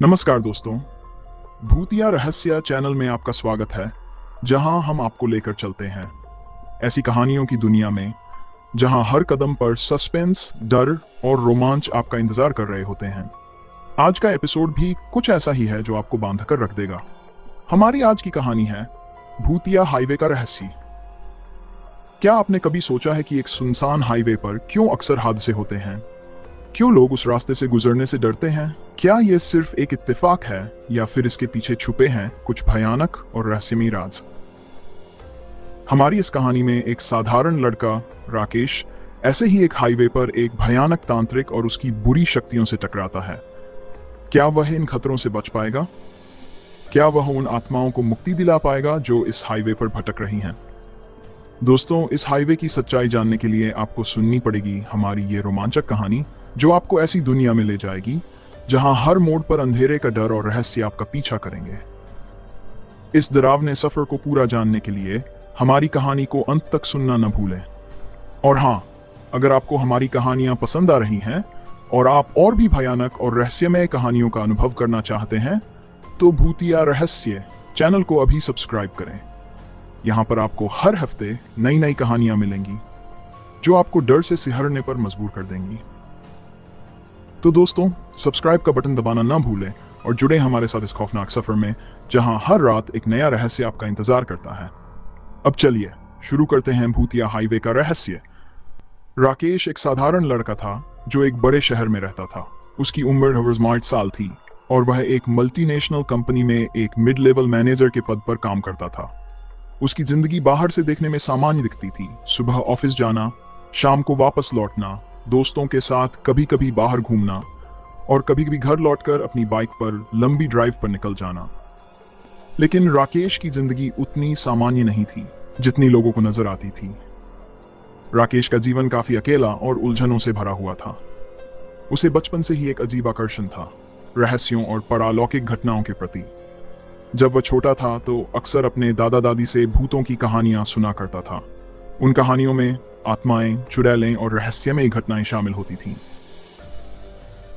नमस्कार दोस्तों, भूतिया रहस्य चैनल में आपका स्वागत है, जहां हम आपको लेकर चलते हैं ऐसी कहानियों की दुनिया में जहां हर कदम पर सस्पेंस, डर और रोमांच आपका इंतजार कर रहे होते हैं। आज का एपिसोड भी कुछ ऐसा ही है जो आपको बांध कर रख देगा। हमारी आज की कहानी है भूतिया हाईवे का रहस्य। क्या आपने कभी सोचा है कि एक सुनसान हाईवे पर क्यों अक्सर हादसे होते हैं? क्यों लोग उस रास्ते से गुजरने से डरते हैं? क्या यह सिर्फ एक इत्तेफाक है या फिर इसके पीछे छुपे हैं कुछ भयानक और रहस्यमयी राज? हमारी इस कहानी में एक साधारण लड़का राकेश ऐसे ही एक हाईवे पर एक भयानक तांत्रिक और उसकी बुरी शक्तियों से टकराता है। क्या वह इन खतरों से बच पाएगा? क्या वह उन आत्माओं को मुक्ति दिला पाएगा जो इस हाईवे पर भटक रही हैं? दोस्तों, इस हाईवे की सच्चाई जानने के लिए आपको सुननी पड़ेगी हमारी ये रोमांचक कहानी, जो आपको ऐसी दुनिया में ले जाएगी जहां हर मोड़ पर अंधेरे का डर और रहस्य आपका पीछा करेंगे। इस डरावने सफर को पूरा जानने के लिए हमारी कहानी को अंत तक सुनना न भूलें। और हाँ, अगर आपको हमारी कहानियां पसंद आ रही हैं और आप और भी भयानक और रहस्यमय कहानियों का अनुभव करना चाहते हैं, तो भूतिया रहस्य चैनल को अभी सब्सक्राइब करें। यहाँ पर आपको हर हफ्ते नई नई कहानियां मिलेंगी जो आपको डर से सिहरने पर मजबूर कर देंगी। तो दोस्तों, सब्सक्राइब का बटन दबाना ना भूलें और जुड़े हमारे साथ इस खौफनाक सफर में जहां हर रात एक नया रहस्य आपका इंतजार करता है। अब चलिए शुरू करते हैं भूतिया हाईवे का रहस्य। राकेश एक साधारण लड़का था जो एक बड़े शहर में रहता था। उसकी उम्र 8 साल थी और वह एक मल्टीनेशनल कंपनी में एक मिड लेवल मैनेजर के पद पर काम करता था। उसकी जिंदगी बाहर से देखने में सामान्य दिखती थी। सुबह ऑफिस जाना, शाम को वापस लौटना, दोस्तों के साथ कभी कभी बाहर घूमना और कभी कभी घर लौटकर अपनी बाइक पर लंबी ड्राइव पर निकल जाना। लेकिन राकेश की जिंदगी उतनी सामान्य नहीं थी जितनी लोगों को नजर आती थी। राकेश का जीवन काफी अकेला और उलझनों से भरा हुआ था। उसे बचपन से ही एक अजीब आकर्षण था रहस्यों और परालौकिक घटनाओं के प्रति। जब वह छोटा था तो अक्सर अपने दादा दादी से भूतों की कहानियां सुना करता था। उन कहानियों में आत्माएं, चुड़ैलें और रहस्यमयी घटनाएं शामिल होती थीं।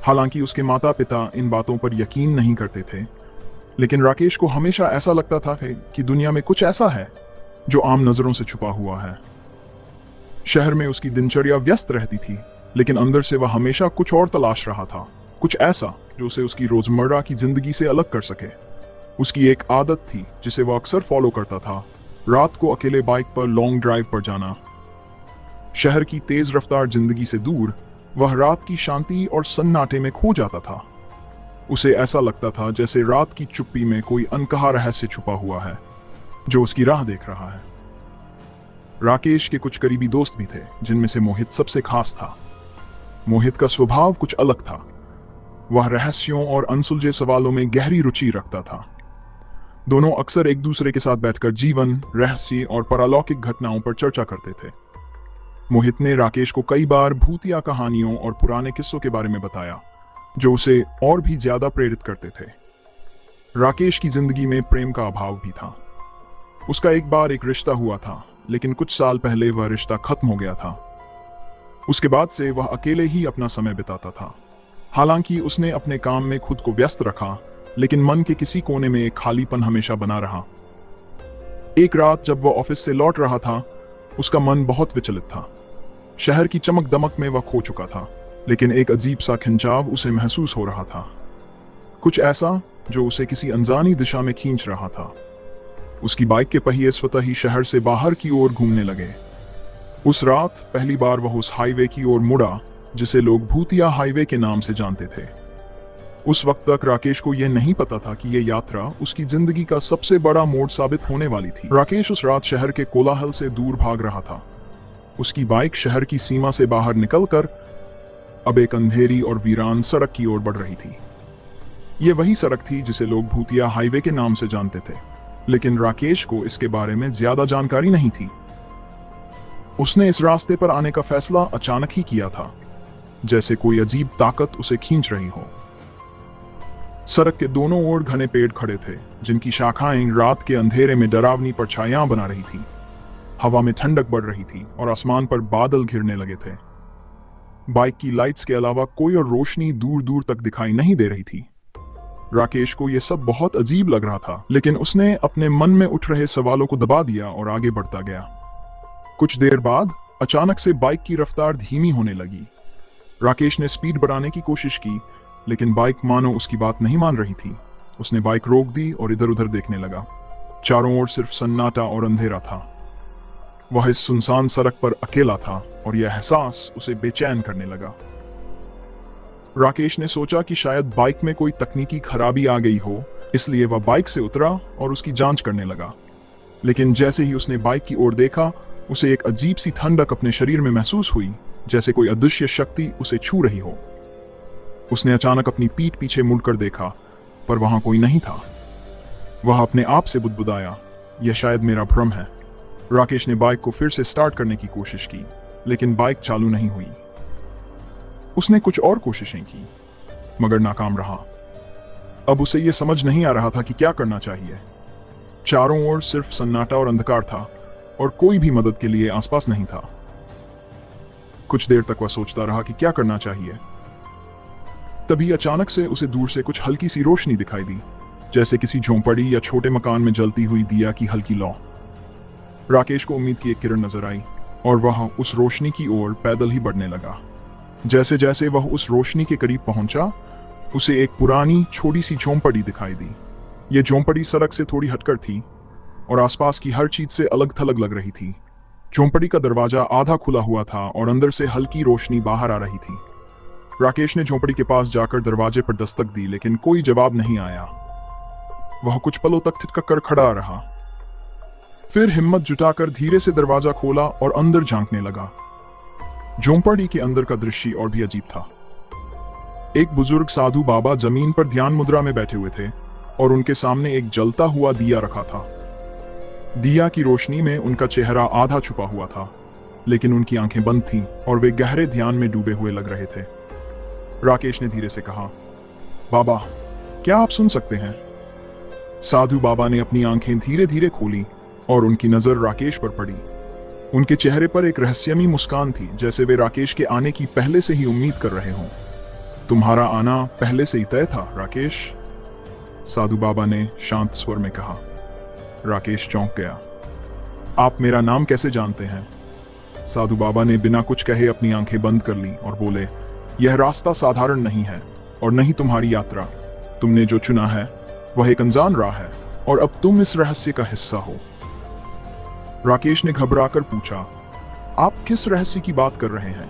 हालांकि उसके माता पिता इन बातों पर यकीन नहीं करते थे, लेकिन राकेश को हमेशा ऐसा लगता था कि दुनिया में कुछ ऐसा है जो आम नजरों से छुपा हुआ है। शहर में उसकी दिनचर्या व्यस्त रहती थी, लेकिन अंदर से वह हमेशा कुछ और तलाश रहा था, कुछ ऐसा जो उसे उसकी रोजमर्रा की जिंदगी से अलग कर सके। उसकी एक आदत थी जिसे वह अक्सर फॉलो करता था, रात को अकेले बाइक पर लॉन्ग ड्राइव पर जाना। शहर की तेज रफ्तार जिंदगी से दूर वह रात की शांति और सन्नाटे में खो जाता था। उसे ऐसा लगता था जैसे रात की चुप्पी में कोई अनकहा रहस्य छुपा हुआ है जो उसकी राह देख रहा है। राकेश के कुछ करीबी दोस्त भी थे, जिनमें से मोहित सबसे खास था। मोहित का स्वभाव कुछ अलग था। वह रहस्यों और अनसुलझे सवालों में गहरी रुचि रखता था। दोनों अक्सर एक दूसरे के साथ बैठकर जीवन, रहस्य और परालौकिक घटनाओं पर चर्चा करते थे। मोहित ने राकेश को कई बार भूतिया कहानियों और पुराने किस्सों के बारे में बताया, जो उसे और भी ज्यादा प्रेरित करते थे। राकेश की जिंदगी में प्रेम का अभाव भी था। उसका एक बार एक रिश्ता हुआ था, लेकिन कुछ साल पहले वह रिश्ता खत्म हो गया था। उसके बाद से वह अकेले ही अपना समय बिताता था। हालांकि उसने अपने काम में खुद को व्यस्त रखा, लेकिन मन के किसी कोने में एक खालीपन हमेशा बना रहा। एक रात जब वह ऑफिस से लौट रहा था, उसका मन बहुत विचलित था। शहर की चमक दमक में वह खो चुका था, लेकिन एक अजीब सा खिंचाव उसे महसूस हो रहा था। कुछ ऐसा जो उसे किसी अनजानी दिशा में खींच रहा था। उसकी बाइक के पहिए स्वतः ही शहर से बाहर की ओर घूमने लगे। उस रात पहली बार वह उस हाईवे की ओर मुड़ा जिसे लोग भूतिया हाईवे के नाम से जानते थे। उस वक्त तक राकेश को यह नहीं पता था कि यह यात्रा उसकी जिंदगी का सबसे बड़ा मोड़ साबित होने वाली थी। राकेश उस रात शहर के कोलाहल से दूर भाग रहा था। उसकी बाइक शहर की सीमा से बाहर निकलकर अब एक अंधेरी और वीरान सड़क की ओर बढ़ रही थी। यह वही सड़क थी जिसे लोग भूतिया हाईवे के नाम से जानते थे, लेकिन राकेश को इसके बारे में ज्यादा जानकारी नहीं थी। उसने इस रास्ते पर आने का फैसला अचानक ही किया था, जैसे कोई अजीब ताकत उसे खींच रही हो। सड़क के दोनों ओर घने पेड़ खड़े थे, जिनकी शाखाएं रात के अंधेरे में डरावनी परछाइयां बना रही थी। हवा में ठंडक बढ़ रही थी और आसमान पर बादल घिरने लगे थे। बाइक की लाइट्स के अलावा कोई और रोशनी दूर दूर तक दिखाई नहीं दे रही थी। राकेश को यह सब बहुत अजीब लग रहा था, लेकिन उसने अपने मन में उठ रहे सवालों को दबा दिया और आगे बढ़ता गया। कुछ देर बाद अचानक से बाइक की रफ्तार धीमी होने लगी। राकेश ने स्पीड बढ़ाने की कोशिश की, लेकिन बाइक मानो उसकी बात नहीं मान रही थी। उसने बाइक रोक दी और इधर उधर देखने लगा। चारों ओर सिर्फ सन्नाटा और अंधेरा था। वह इस सुनसान सड़क पर अकेला था और यह एहसास उसे बेचैन करने लगा। राकेश ने सोचा कि शायद बाइक में कोई तकनीकी खराबी आ गई हो, इसलिए वह बाइक से उतरा और उसकी जांच करने लगा। लेकिन जैसे ही उसने बाइक की ओर देखा, उसे एक अजीब सी ठंडक अपने शरीर में महसूस हुई, जैसे कोई अदृश्य शक्ति उसे छू रही हो। उसने अचानक अपनी पीठ पीछे मुड़कर देखा, पर वहां कोई नहीं था। वह अपने आप से बुदबुदाया, यह शायद मेरा भ्रम है। राकेश ने बाइक को फिर से स्टार्ट करने की कोशिश की, लेकिन बाइक चालू नहीं हुई। उसने कुछ और कोशिशें की, मगर नाकाम रहा। अब उसे यह समझ नहीं आ रहा था कि क्या करना चाहिए। चारों ओर सिर्फ सन्नाटा और अंधकार था और कोई भी मदद के लिए आसपास नहीं था। कुछ देर तक वह सोचता रहा कि क्या करना चाहिए। तभी अचानक से उसे दूर से कुछ हल्की सी रोशनी दिखाई दी, जैसे किसी झोंपड़ी या छोटे मकान में जलती हुई दिया की हल्की लौ। राकेश को उम्मीद की एक किरण नजर आई और वह उस रोशनी की ओर पैदल ही बढ़ने लगा। जैसे जैसे वह उस रोशनी के करीब पहुंचा, उसे एक पुरानी छोटी सी झोंपड़ी दिखाई दी। यह झोंपड़ी सड़क से थोड़ी हटकर थी और आसपास की हर चीज से अलग थलग लग रही थी। झोंपड़ी का दरवाजा आधा खुला हुआ था और अंदर से हल्की रोशनी बाहर आ रही थी। राकेश ने झोंपड़ी के पास जाकर दरवाजे पर दस्तक दी, लेकिन कोई जवाब नहीं आया। वह कुछ पलों तक ठिठक कर खड़ा रहा, फिर हिम्मत जुटाकर धीरे से दरवाजा खोला और अंदर झांकने लगा। झोंपड़ी के अंदर का दृश्य और भी अजीब था। एक बुजुर्ग साधु बाबा जमीन पर ध्यान मुद्रा में बैठे हुए थे और उनके सामने एक जलता हुआ दिया रखा था। दिया की रोशनी में उनका चेहरा आधा छुपा हुआ था, लेकिन उनकी आंखें बंद थीं और वे गहरे ध्यान में डूबे हुए लग रहे थे। राकेश ने धीरे से कहा, बाबा, क्या आप सुन सकते हैं? साधु बाबा ने अपनी आंखें धीरे धीरे खोली और उनकी नजर राकेश पर पड़ी। उनके चेहरे पर एक रहस्यमयी मुस्कान थी, जैसे वे राकेश के आने की पहले से ही उम्मीद कर रहे हों। तुम्हारा आना पहले से ही तय था, राकेश, साधु बाबा ने शांत स्वर में कहा। राकेश चौंक गया। आप मेरा नाम कैसे जानते हैं? साधु बाबा ने बिना कुछ कहे अपनी आंखें बंद कर ली और बोले, यह रास्ता साधारण नहीं है और नहीं तुम्हारी यात्रा। तुमने जो चुना है वह एक अनजान राह है और अब तुम इस रहस्य का हिस्सा हो। राकेश ने घबराकर पूछा, आप किस रहस्य की बात कर रहे हैं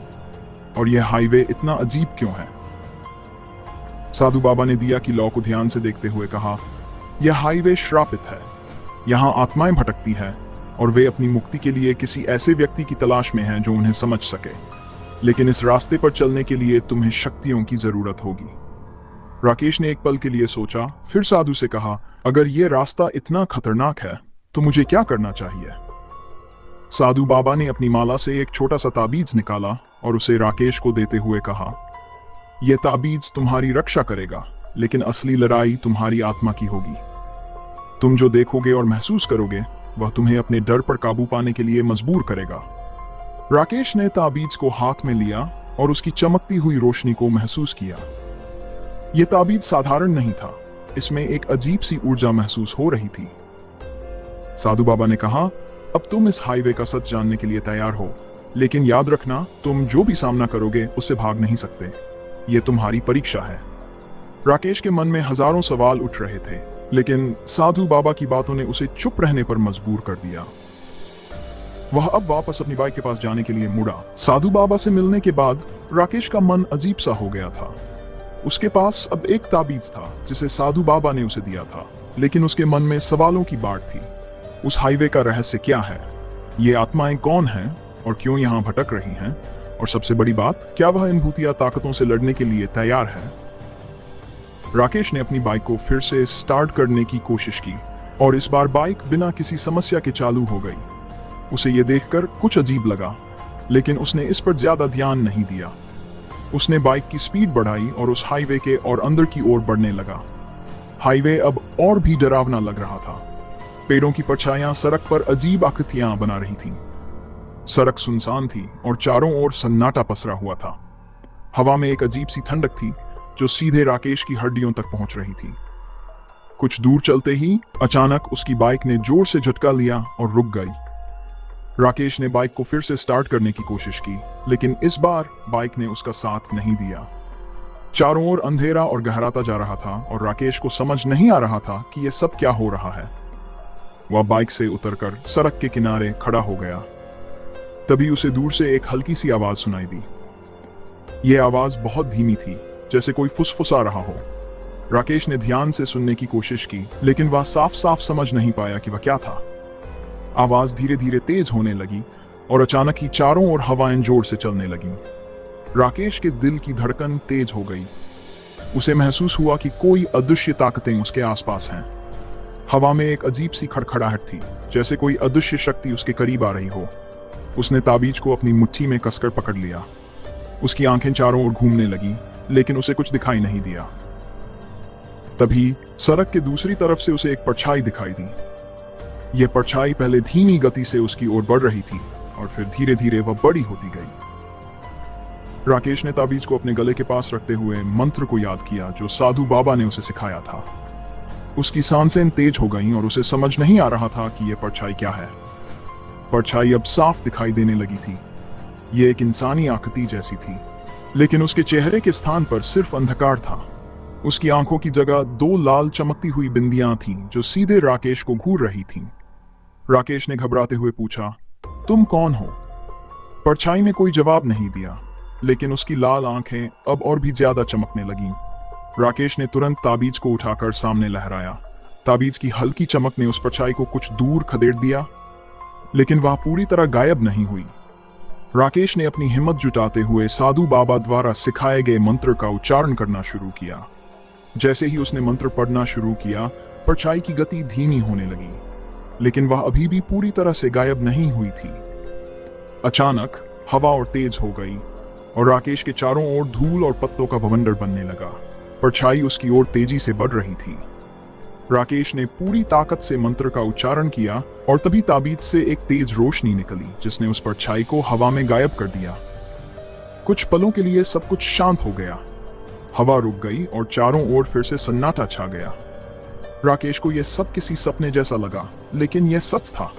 और यह हाईवे इतना अजीब क्यों है? साधु बाबा ने दिया की लौ को ध्यान से देखते हुए कहा, यह हाईवे श्रापित है। यहाँ आत्माएं भटकती है और वे अपनी मुक्ति के लिए किसी ऐसे व्यक्ति की तलाश में हैं जो उन्हें समझ सके। लेकिन इस रास्ते पर चलने के लिए तुम्हें शक्तियों की जरूरत होगी। राकेश ने एक पल के लिए सोचा, फिर साधु से कहा, अगर यह रास्ता इतना खतरनाक है तो मुझे क्या करना चाहिए? साधु बाबा ने अपनी माला से एक छोटा सा ताबीज निकाला और उसे राकेश को देते हुए कहा, यह ताबीज तुम्हारी रक्षा करेगा, लेकिन असली लड़ाई तुम्हारी आत्मा की होगी। तुम जो देखोगे और महसूस करोगे वह तुम्हें अपने डर पर काबू पाने के लिए मजबूर करेगा। राकेश ने ताबीज को हाथ में लिया और उसकी चमकती हुई रोशनी को महसूस किया। यह ताबीज साधारण नहीं था, इसमें एक अजीब सी ऊर्जा महसूस हो रही थी। साधु बाबा ने कहा, अब तुम इस हाईवे का सच जानने के लिए तैयार हो, लेकिन याद रखना, तुम जो भी सामना करोगे उससे भाग नहीं सकते। यह तुम्हारी परीक्षा है। राकेश के मन में हजारों सवाल उठ रहे थे, लेकिन साधु बाबा की बातों ने उसे चुप रहने पर मजबूर कर दिया। वह अब वापस अपनी बाइक के पास जाने के लिए मुड़ा। साधु बाबा से मिलने के बाद राकेश का मन अजीब सा हो गया था। उसके पास अब एक ताबीज था जिसे साधु बाबा ने उसे दिया था, लेकिन उसके मन में सवालों की बाढ़ थी। उस हाईवे का रहस्य क्या है? ये आत्माएं कौन हैं और क्यों यहाँ भटक रही हैं? और सबसे बड़ी बात, क्या वह इन भूतिया ताकतों से लड़ने के लिए तैयार है? राकेश ने अपनी बाइक को फिर से स्टार्ट करने की कोशिश की और इस बार बाइक बिना किसी समस्या के चालू हो गई। उसे यह देखकर कुछ अजीब लगा, लेकिन उसने इस पर ज्यादा ध्यान नहीं दिया। उसने बाइक की स्पीड बढ़ाई और उस हाईवे के और अंदर की ओर बढ़ने लगा। हाईवे अब और भी डरावना लग रहा था। पेड़ों की परछाइयां सड़क पर अजीब आकृतियां बना रही थीं। सड़क सुनसान थी और चारों ओर सन्नाटा पसरा हुआ था। हवा में एक अजीब सी ठंडक थी जो सीधे राकेश की हड्डियों तक पहुंच रही थी। कुछ दूर चलते ही अचानक उसकी बाइक ने जोर से झटका लिया और रुक गई। राकेश ने बाइक को फिर से स्टार्ट करने की कोशिश की, लेकिन इस बार बाइक ने उसका साथ नहीं दिया। चारों ओर अंधेरा और गहराता जा रहा था और राकेश को समझ नहीं आ रहा था कि यह सब क्या हो रहा है। वह बाइक से उतरकर सड़क के किनारे खड़ा हो गया। तभी उसे दूर से एक हल्की सी आवाज सुनाई दी। यह आवाज बहुत धीमी थी, जैसे कोई फुसफुसा रहा हो। राकेश ने ध्यान से सुनने की कोशिश की, लेकिन वह साफ साफ समझ नहीं पाया कि वह क्या था। आवाज धीरे धीरे तेज होने लगी और अचानक ही चारों ओर हवाएं जोर से चलने लगीं। राकेश के दिल की धड़कन तेज हो गई। उसे महसूस हुआ कि कोई अदृश्य ताकतें उसके आसपास हैं। हवा में एक अजीब सी खड़खड़ाहट थी, जैसे कोई अदृश्य शक्ति उसके करीब आ रही हो। उसने ताबीज को अपनी मुट्ठी में कसकर पकड़ लिया। उसकी आंखें चारों ओर घूमने लगी, लेकिन उसे कुछ दिखाई नहीं दिया। तभी सड़क के दूसरी तरफ से उसे एक परछाई दिखाई दी। यह परछाई पहले धीमी गति से उसकी ओर बढ़ रही थी और फिर धीरे धीरे वह बड़ी होती गई। राकेश ने ताबीज को अपने गले के पास रखते हुए मंत्र को याद किया जो साधु बाबा ने उसे सिखाया था। उसकी सांसें तेज हो गईं और उसे समझ नहीं आ रहा था कि यह परछाई क्या है। परछाई अब साफ दिखाई देने लगी थी। यह एक इंसानी आकृति जैसी थी, लेकिन उसके चेहरे के स्थान पर सिर्फ अंधकार था। उसकी आंखों की जगह दो लाल चमकती हुई बिंदियां थीं जो सीधे राकेश को घूर रही थीं। राकेश ने घबराते हुए पूछा, तुम कौन हो? परछाई ने कोई जवाब नहीं दिया, लेकिन उसकी लाल आंखें अब और भी ज्यादा चमकने लगीं। राकेश ने तुरंत ताबीज को उठाकर सामने लहराया। ताबीज की हल्की चमक ने उस परछाई को कुछ दूर खदेड़ दिया, लेकिन वह पूरी तरह गायब नहीं हुई। राकेश ने अपनी हिम्मत जुटाते हुए साधु बाबा द्वारा सिखाए गए मंत्र का उच्चारण करना शुरू किया। जैसे ही उसने मंत्र पढ़ना शुरू किया, परछाई की गति धीमी होने लगी, लेकिन वह अभी भी पूरी तरह से गायब नहीं हुई थी। अचानक हवा और तेज हो गई और राकेश के चारों ओर धूल और पत्तों का भवंडर बनने लगा। परछाई उसकी ओर तेजी से बढ़ रही थी। राकेश ने पूरी ताकत से मंत्र का उच्चारण किया और तभी ताबीज से एक तेज रोशनी निकली जिसने उस परछाई को हवा में गायब कर दिया। कुछ पलों के लिए सब कुछ शांत हो गया। हवा रुक गई और चारों ओर फिर से सन्नाटा छा गया। राकेश को यह सब किसी सपने जैसा लगा, लेकिन यह सच था।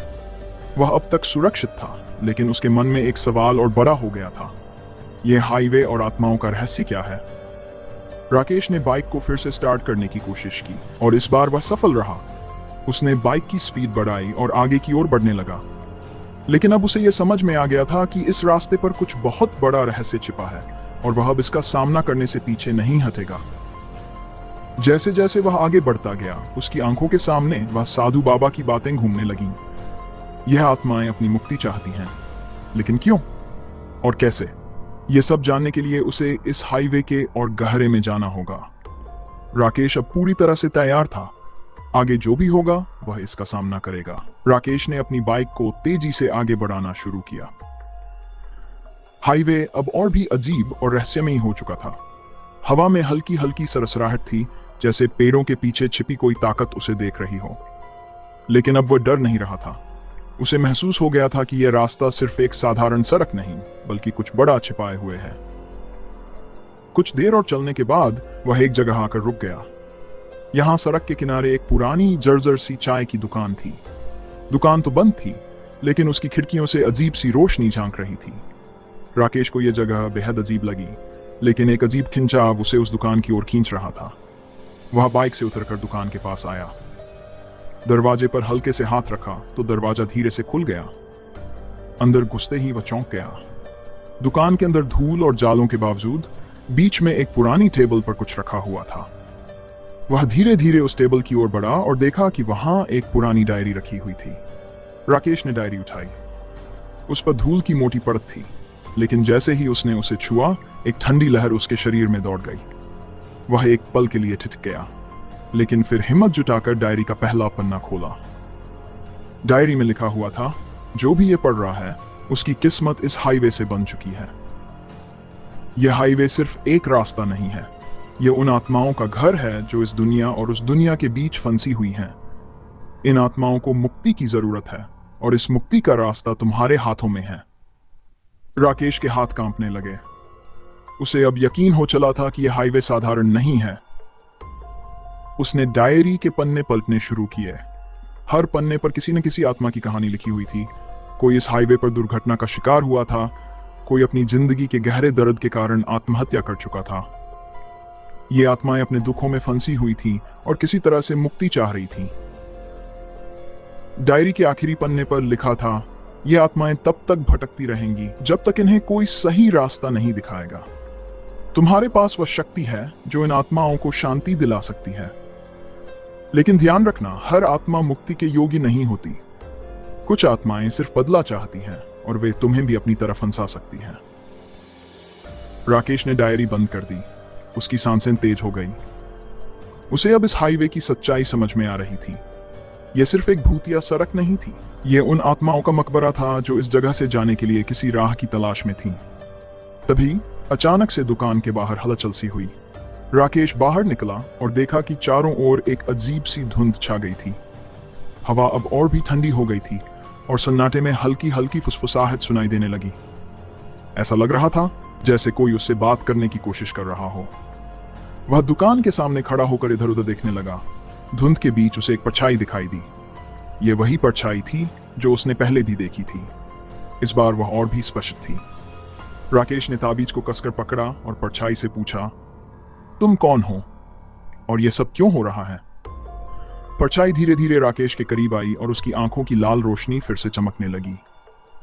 वह अब तक सुरक्षित था, लेकिन उसके मन में एक सवाल और बड़ा हो गया था। यह हाईवे और आत्माओं का रहस्य क्या है? राकेश ने बाइक को फिर से स्टार्ट करने की कोशिश की और इस बार वह सफल रहा। उसने बाइक की स्पीड बढ़ाई और आगे की ओर बढ़ने लगा, लेकिन अब उसे यह समझ में आ गया था कि इस रास्ते पर कुछ बहुत बड़ा रहस्य छिपा है और वह अब इसका सामना करने से पीछे नहीं हटेगा। जैसे जैसे वह आगे बढ़ता गया, उसकी आंखों के सामने वह साधु बाबा की बातें घूमने लगीं। यह आत्माएं अपनी मुक्ति चाहती हैं, लेकिन क्यों और कैसे? यह सब जानने के लिए उसे इस हाईवे के और गहरे में जाना होगा। राकेश अब पूरी तरह से तैयार था। आगे जो भी होगा वह इसका सामना करेगा। राकेश ने अपनी बाइक को तेजी से आगे बढ़ाना शुरू किया। हाईवे अब और भी अजीब और रहस्यमयी हो चुका था। हवा में हल्की हल्की सरसराहट थी, जैसे पेड़ों के पीछे छिपी कोई ताकत उसे देख रही हो। लेकिन अब वह डर नहीं रहा था। उसे महसूस हो गया था कि यह रास्ता सिर्फ एक साधारण सड़क नहीं, बल्कि कुछ बड़ा छिपाए हुए है। कुछ देर और चलने के बाद वह एक जगह आकर रुक गया। यहां सड़क के किनारे एक पुरानी जर्जर सी चाय की दुकान थी। दुकान तो बंद थी, लेकिन उसकी खिड़कियों से अजीब सी रोशनी झांक रही थी। राकेश को यह जगह बेहद अजीब लगी, लेकिन एक अजीब खिंचाव उसे उस दुकान की ओर खींच रहा था। वह बाइक से उतरकर दुकान के पास आया। दरवाजे पर हल्के से हाथ रखा तो दरवाजा धीरे से खुल गया। अंदर घुसते ही वह चौंक गया। दुकान के अंदर धूल और जालों के बावजूद बीच में एक पुरानी टेबल पर कुछ रखा हुआ था। वह धीरे धीरे उस टेबल की ओर बढ़ा और देखा कि वहां एक पुरानी डायरी रखी हुई थी। राकेश ने डायरी उठाई। उस पर धूल की मोटी परत थी, लेकिन जैसे ही उसने उसे छुआ, एक ठंडी लहर उसके शरीर में दौड़ गई। वह एक पल के लिए ठिठक गया, लेकिन फिर हिम्मत जुटाकर डायरी का पहला पन्ना खोला। डायरी में लिखा हुआ था, जो भी ये पढ़ रहा है उसकी किस्मत इस हाईवे से बन चुकी है। यह हाईवे सिर्फ एक रास्ता नहीं है, यह उन आत्माओं का घर है जो इस दुनिया और उस दुनिया के बीच फंसी हुई हैं। इन आत्माओं को मुक्ति की जरूरत है और इस मुक्ति का रास्ता तुम्हारे हाथों में है। राकेश के हाथ कांपने लगे। उसे अब यकीन हो चला था कि यह हाईवे साधारण नहीं है। उसने डायरी के पन्ने पलटने शुरू किए। हर पन्ने पर किसी न किसी आत्मा की कहानी लिखी हुई थी। कोई इस हाईवे पर दुर्घटना का शिकार हुआ था, कोई अपनी जिंदगी के गहरे दर्द के कारण आत्महत्या कर चुका था। ये आत्माएं अपने दुखों में फंसी हुई थीं और किसी तरह से मुक्ति चाह रही थीं। डायरी के आखिरी पन्ने पर लिखा था, ये आत्माएं तब तक भटकती रहेंगी जब तक इन्हें कोई सही रास्ता नहीं दिखाएगा। तुम्हारे पास वह शक्ति है जो इन आत्माओं को शांति दिला सकती है, लेकिन ध्यान रखना, हर आत्मा मुक्ति के योग्य नहीं होती। कुछ आत्माएं सिर्फ बदला चाहती हैं और वे तुम्हें भी अपनी तरफ फंसा सकती हैं। राकेश ने डायरी बंद कर दी। उसकी सांसें तेज हो गई। उसे अब इस हाईवे की सच्चाई समझ में आ रही थी। यह सिर्फ एक भूतिया सड़क नहीं थी, यह उन आत्माओं का मकबरा था जो इस जगह से जाने के लिए किसी राह की तलाश में थीं। तभी अचानक से दुकान के बाहर हलचल सी हुई। राकेश बाहर निकला और देखा कि चारों ओर एक अजीब सी धुंध छा गई थी। हवा अब और भी ठंडी हो गई थी और सन्नाटे में हल्की हल्की फुसफुसाहट सुनाई देने लगी। ऐसा लग रहा था जैसे कोई उससे बात करने की कोशिश कर रहा हो। वह दुकान के सामने खड़ा होकर इधर उधर देखने लगा। धुंध के बीच उसे एक परछाई दिखाई दी। यह वही परछाई थी जो उसने पहले भी देखी थी। इस बार वह और भी स्पष्ट थी। राकेश ने ताबीज को कसकर पकड़ा और परछाई से पूछा, तुम कौन हो और यह सब क्यों हो रहा है? परछाई धीरे धीरे राकेश के करीब आई और उसकी आंखों की लाल रोशनी फिर से चमकने लगी।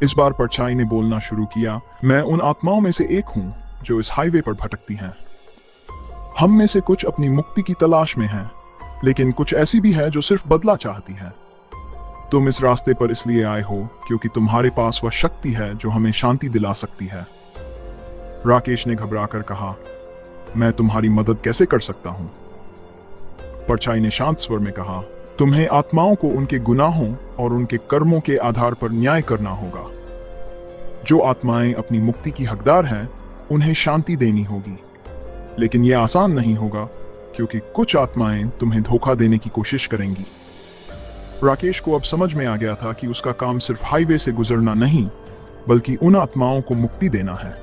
इस बार परछाई ने बोलना शुरू किया, मैं उन आत्माओं में से एक हूं जो इस हाईवे पर भटकती हैं। हम में से कुछ अपनी मुक्ति की तलाश में हैं, लेकिन कुछ ऐसी भी है जो सिर्फ बदला चाहती है। तुम इस रास्ते पर इसलिए आए हो क्योंकि तुम्हारे पास वह शक्ति है जो हमें शांति दिला सकती है। राकेश ने घबराकर कहा, मैं तुम्हारी मदद कैसे कर सकता हूं? परछाई ने शांत स्वर में कहा, तुम्हें आत्माओं को उनके गुनाहों और उनके कर्मों के आधार पर न्याय करना होगा। जो आत्माएं अपनी मुक्ति की हकदार हैं, उन्हें शांति देनी होगी। लेकिन यह आसान नहीं होगा क्योंकि कुछ आत्माएं तुम्हें धोखा देने की कोशिश करेंगी। राकेश को अब समझ में आ गया था कि उसका काम सिर्फ हाईवे से गुजरना नहीं, बल्कि उन आत्माओं को मुक्ति देना है।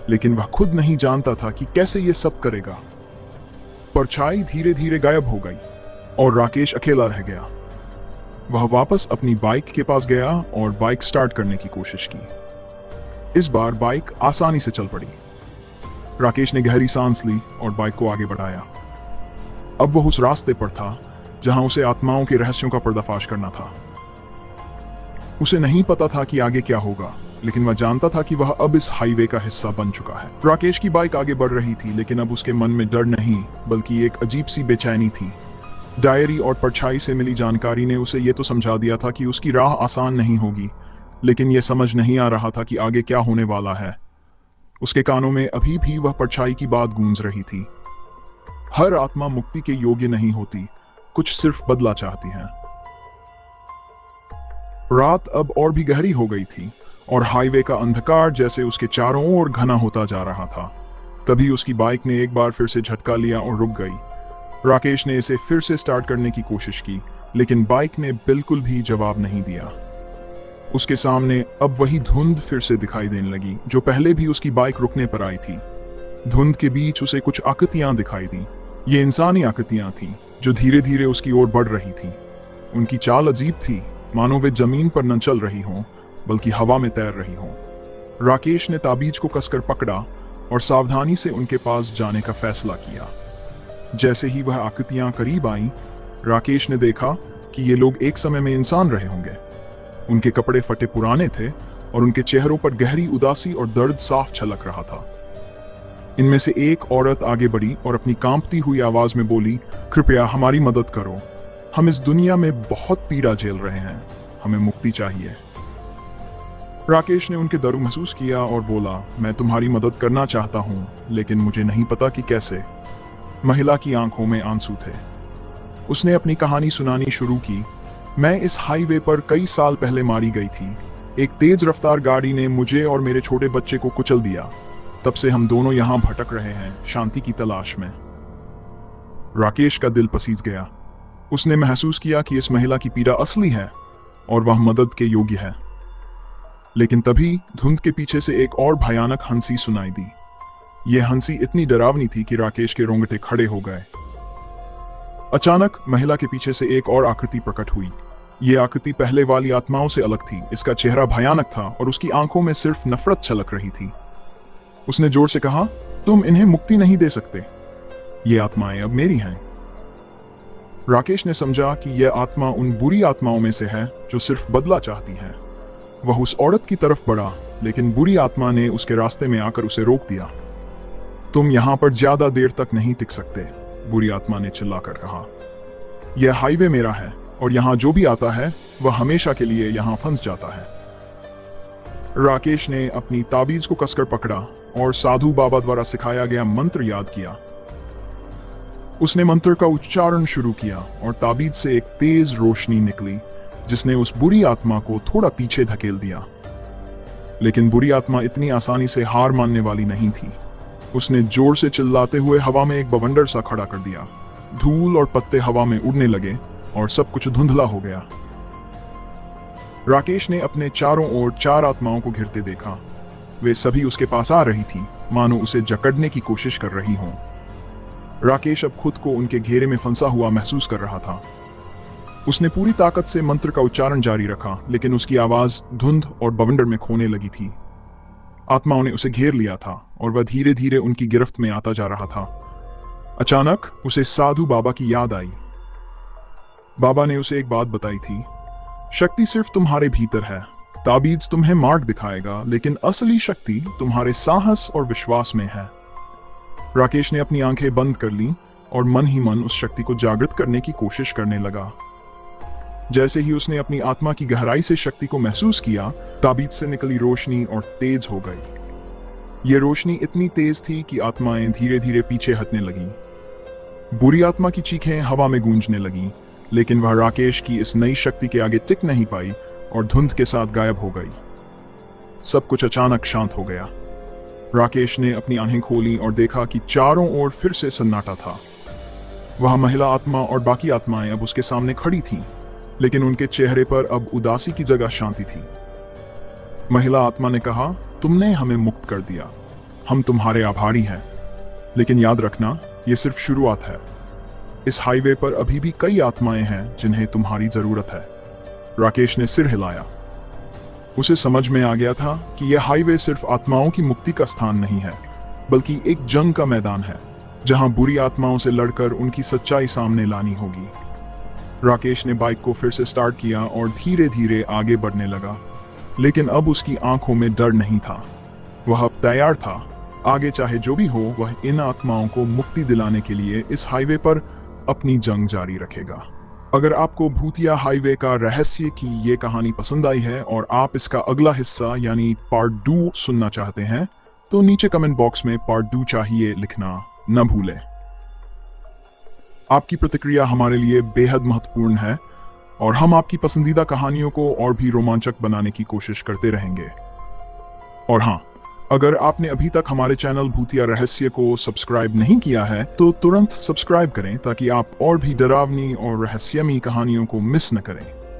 लेकिन वह खुद नहीं जानता था कि कैसे यह सब करेगा। परछाई धीरे धीरे गायब हो गई और राकेश अकेला रह गया। वह वापस अपनी बाइक के पास गया और बाइक स्टार्ट करने की कोशिश की। इस बार बाइक आसानी से चल पड़ी। राकेश ने गहरी सांस ली और बाइक को आगे बढ़ाया। अब वह उस रास्ते पर था जहां उसे आत्माओं के रहस्यों का पर्दाफाश करना था। उसे नहीं पता था कि आगे क्या होगा, लेकिन वह जानता था कि वह अब इस हाईवे का हिस्सा बन चुका है। राकेश की बाइक आगे बढ़ रही थी, लेकिन अब उसके मन में डर नहीं बल्कि एक अजीब सी बेचैनी थी। डायरी और परछाई से मिली जानकारी ने उसे यह तो समझा दिया था कि उसकी राह आसान नहीं होगी, लेकिन यह समझ नहीं आ रहा था कि आगे क्या होने वाला है। उसके कानों में अभी भी वह परछाई की बात गूंज रही थी, हर आत्मा मुक्ति के योग्य नहीं होती, कुछ सिर्फ बदला चाहती है। रात अब और भी गहरी हो गई थी और हाईवे का अंधकार जैसे उसके चारों ओर घना होता जा रहा था। तभी उसकी बाइक ने एक बार फिर से झटका लिया और रुक गई। राकेश ने इसे फिर से स्टार्ट करने की कोशिश की, लेकिन बाइक ने बिल्कुल भी जवाब नहीं दिया। उसके सामने अब वही धुंध फिर से दिखाई देने लगी जो पहले भी उसकी बाइक रुकने पर आई थी। धुंध के बीच उसे कुछ आकृतियां दिखाई दी। ये इंसानी आकृतियां थीं जो धीरे धीरे उसकी ओर बढ़ रही थीं। उनकी चाल अजीब थी, मानो वे जमीन पर न चल रही हों बल्कि हवा में तैर रही हों। राकेश ने ताबीज को कसकर पकड़ा और सावधानी से उनके पास जाने का फैसला किया। जैसे ही वह आकृतियां करीब आईं, राकेश ने देखा कि ये लोग एक समय में इंसान रहे होंगे। उनके कपड़े फटे पुराने थे और उनके चेहरों पर गहरी उदासी और दर्द साफ झलक रहा था। इनमें से एक औरत आगे बढ़ी और अपनी कांपती हुई आवाज में बोली, कृपया हमारी मदद करो, हम इस दुनिया में बहुत पीड़ा झेल रहे हैं, हमें मुक्ति चाहिए। राकेश ने उनके दर्द महसूस किया और बोला, मैं तुम्हारी मदद करना चाहता हूं, लेकिन मुझे नहीं पता कि कैसे। महिला की आंखों में आंसू थे। उसने अपनी कहानी सुनानी शुरू की। मैं इस हाईवे पर कई साल पहले मारी गई थी। एक तेज रफ्तार गाड़ी ने मुझे और मेरे छोटे बच्चे को कुचल दिया। तब से हम दोनों यहां भटक रहे हैं, शांति की तलाश में। राकेश का दिल पसीज गया। उसने महसूस किया कि इस महिला की पीड़ा असली है और वह मदद के योग्य है। लेकिन तभी धुंध के पीछे से एक और भयानक हंसी सुनाई दी। यह हंसी इतनी डरावनी थी कि राकेश के रोंगटे खड़े हो गए। अचानक महिला के पीछे से एक और आकृति प्रकट हुई। ये आकृति पहले वाली आत्माओं से अलग थी। इसका चेहरा भयानक था और उसकी आंखों में सिर्फ नफरत छलक रही थी। उसने जोर से कहा, तुम इन्हें मुक्ति नहीं दे सकते। ये आत्माएं अब मेरी हैं। राकेश ने समझा कि यह आत्मा उन बुरी आत्माओं में से है जो सिर्फ बदला चाहती है। वह उस औरत की तरफ बढ़ा, लेकिन बुरी आत्मा ने उसके रास्ते में आकर उसे रोक दिया। तुम यहां पर ज्यादा देर तक नहीं टिक सकते, बुरी आत्मा ने चिल्लाकर कहा। यह हाईवे मेरा है और यहां जो भी आता है वह हमेशा के लिए यहां फंस जाता है। राकेश ने अपनी ताबीज को कसकर पकड़ा और साधु बाबा द्वारा सिखाया गया मंत्र याद किया। उसने मंत्र का उच्चारण शुरू किया और ताबीज से एक तेज रोशनी निकली जिसने उस बुरी आत्मा को थोड़ा पीछे धकेल दिया। लेकिन बुरी आत्मा इतनी आसानी से हार मानने वाली नहीं थी। उसने जोर से चिल्लाते हुए हवा में एक बवंडर सा खड़ा कर दिया। धूल और पत्ते हवा में उड़ने लगे और सब कुछ धुंधला हो गया। राकेश ने अपने चारों ओर 4 आत्माओं को घिरते देखा। वे सभी उसके पास आ रही थी, मानो उसे जकड़ने की कोशिश कर रही हों। राकेश अब खुद को उनके घेरे में फंसा हुआ महसूस कर रहा था। उसने पूरी ताकत से मंत्र का उच्चारण जारी रखा, लेकिन उसकी आवाज धुंध और बवंडर में खोने लगी थी। आत्माओं ने उसे घेर लिया था और वह धीरे धीरे उनकी गिरफ्त में आता जा रहा था। अचानक उसे साधु बाबा की याद आई। बाबा ने उसे एक बात बताई थी, शक्ति सिर्फ तुम्हारे भीतर है। ताबीज तुम्हें मार्ग दिखाएगा, लेकिन असली शक्ति तुम्हारे साहस और विश्वास में है। राकेश ने अपनी आंखें बंद कर लीं और मन ही मन उस शक्ति को जागृत करने की कोशिश करने लगा। जैसे ही उसने अपनी आत्मा की गहराई से शक्ति को महसूस किया, ताबीज से निकली रोशनी और तेज हो गई। यह रोशनी इतनी तेज थी कि आत्माएं धीरे धीरे पीछे हटने लगीं। बुरी आत्मा की चीखें हवा में गूंजने लगीं, लेकिन वह राकेश की इस नई शक्ति के आगे टिक नहीं पाई और धुंध के साथ गायब हो गई। सब कुछ अचानक शांत हो गया। राकेश ने अपनी आंखें खोली और देखा कि चारों ओर फिर से सन्नाटा था। वह महिला आत्मा और बाकी आत्माएं अब उसके सामने खड़ी थीं, लेकिन उनके चेहरे पर अब उदासी की जगह शांति थी। महिला आत्मा ने कहा, तुमने हमें मुक्त कर दिया, हम तुम्हारे आभारी हैं। लेकिन याद रखना, यह सिर्फ शुरुआत है। इस हाईवे पर अभी भी कई आत्माएं हैं जिन्हें तुम्हारी जरूरत है। राकेश ने सिर हिलाया। उसे समझ में आ गया था कि यह हाईवे सिर्फ आत्माओं की मुक्ति का स्थान नहीं है, बल्कि एक जंग का मैदान है, जहां बुरी आत्माओं से लड़कर उनकी सच्चाई सामने लानी होगी। राकेश ने बाइक को फिर से स्टार्ट किया और धीरे धीरे आगे बढ़ने लगा, लेकिन अब उसकी आंखों में डर नहीं था। वह अब तैयार था। आगे चाहे जो भी हो, वह इन आत्माओं को मुक्ति दिलाने के लिए इस हाईवे पर अपनी जंग जारी रखेगा। अगर आपको भूतिया हाईवे का रहस्य की ये कहानी पसंद आई है और आप इसका अगला हिस्सा यानी पार्ट 2 सुनना चाहते हैं, तो नीचे कमेंट बॉक्स में पार्ट 2 चाहिए लिखना न भूलें। आपकी प्रतिक्रिया हमारे लिए बेहद महत्वपूर्ण है और हम आपकी पसंदीदा कहानियों को और भी रोमांचक बनाने की कोशिश करते रहेंगे। और हाँ, अगर आपने अभी तक हमारे चैनल भूतिया रहस्य को सब्सक्राइब नहीं किया है, तो तुरंत सब्सक्राइब करें ताकि आप और भी डरावनी और रहस्यमयी कहानियों को मिस न करें।